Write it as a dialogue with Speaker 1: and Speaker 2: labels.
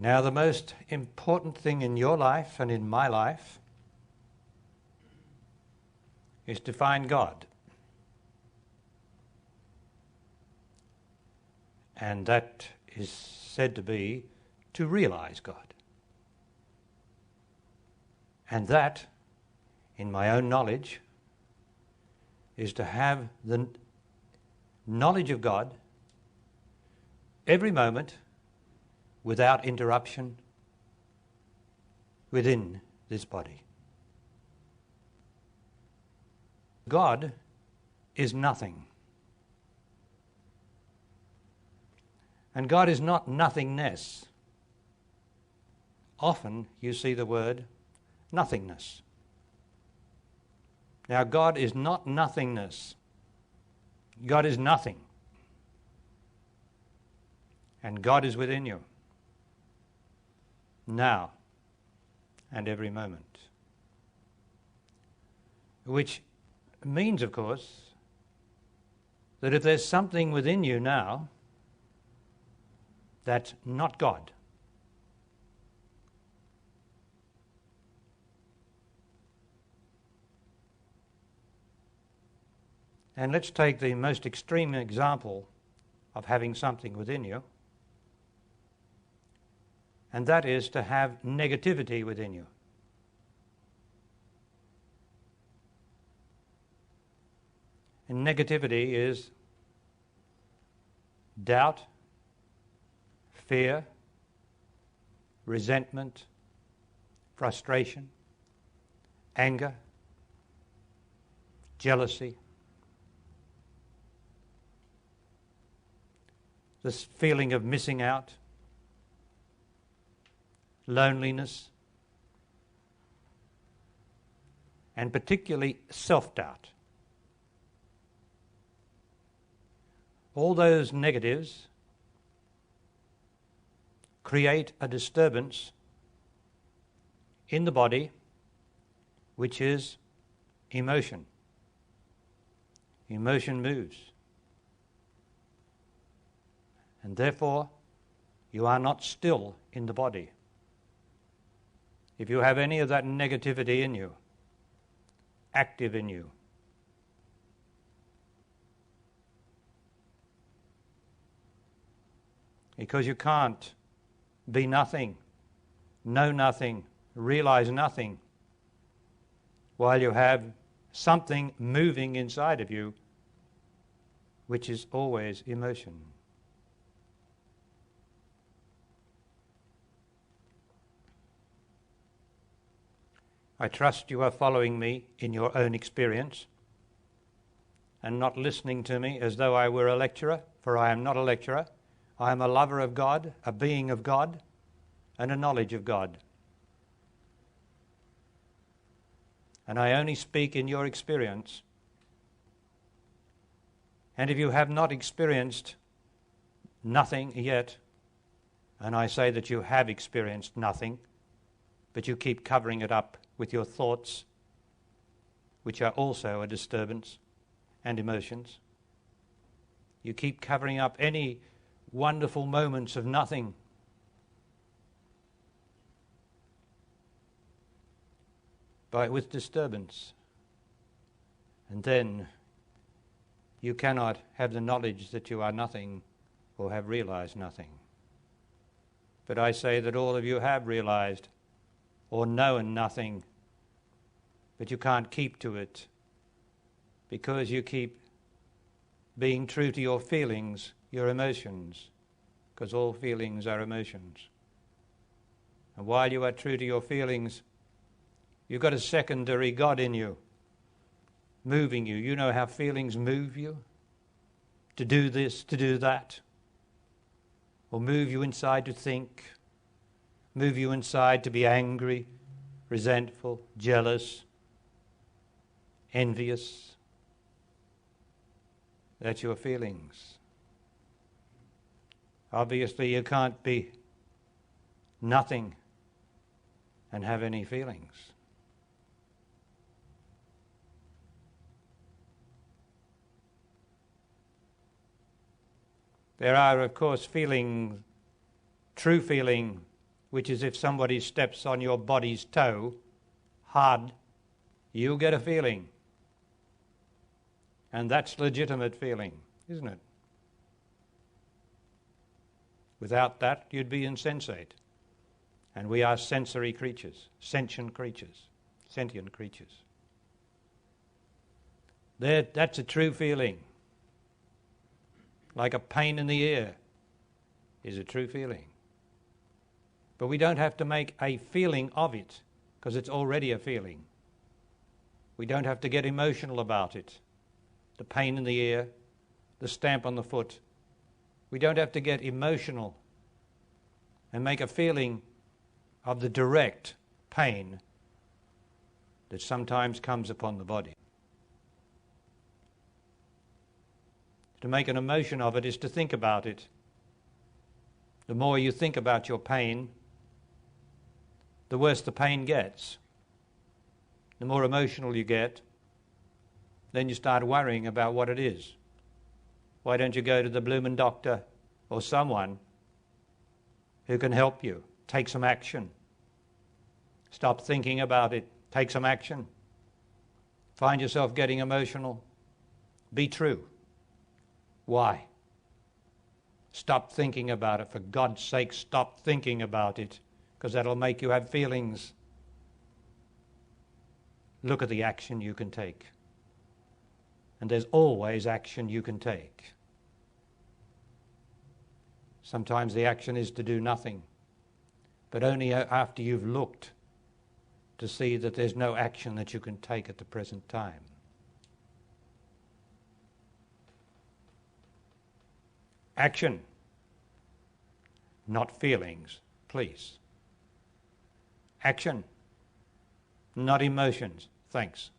Speaker 1: Now, the most important thing in your life and in my life is to find God. And that is said to be to realize God. And that, in my own knowledge, is to have the knowledge of God every moment without interruption within this body. God is nothing. And God is not nothingness. Often you see the word nothingness. Now, God is not nothingness. God is nothing. And God is within you, now and every moment. Which means, of course, that if there's something within you now that's not God, and let's take the most extreme example of having something within you, and that is to have negativity within you. And negativity is doubt, fear, resentment, frustration, anger, jealousy, this feeling of missing out, loneliness, and particularly self-doubt. All those negatives create a disturbance in the body, which is emotion. Emotion moves. And therefore, you are not still in the body. If you have any of that negativity in you, active in you, because you can't be nothing, know nothing, realize nothing, while you have something moving inside of you, which is always emotion. I trust you are following me in your own experience and not listening to me as though I were a lecturer, for I am not a lecturer. I am a lover of God, a being of God, and a knowledge of God. And I only speak in your experience. And if you have not experienced nothing yet, and I say that you have experienced nothing, but you keep covering it up with your thoughts, which are also a disturbance, and emotions. You keep covering up any wonderful moments of nothing. With disturbance. And then you cannot have the knowledge that you are nothing or have realized nothing. But I say that all of you have realized or known nothing, but you can't keep to it because you keep being true to your feelings, your emotions, because all feelings are emotions. And while you are true to your feelings, you've got a secondary God in you, moving you. You know how feelings move you? To do this, to do that. Or move you inside to think. Move you inside to be angry, resentful, jealous, envious. That's your feelings. Obviously, you can't be nothing and have any feelings. There are, of course, true feeling which is if somebody steps on your body's toe hard, you'll get a feeling. And that's legitimate feeling, isn't it? Without that, you'd be insensate. And we are sensory creatures, sentient creatures. That's a true feeling. Like a pain in the ear is a true feeling. But we don't have to make a feeling of it, because it's already a feeling. We don't have to get emotional about it. The pain in the ear, the stamp on the foot. We don't have to get emotional and make a feeling of the direct pain that sometimes comes upon the body. To make an emotion of it is to think about it. The more you think about your pain, the worse the pain gets. The more emotional you get, then you start worrying about what it is. Why don't you go to the bloomin' doctor or someone who can help you? Take some action. Stop thinking about it. Take some action. Find yourself getting emotional. Be true. Why? Stop thinking about it. For God's sake, stop thinking about it, because that'll make you have feelings. Look at the action you can take. And there's always action you can take. Sometimes the action is to do nothing, but only after you've looked to see that there's no action that you can take at the present time. Action, not feelings, please. Action, not emotions. Thanks.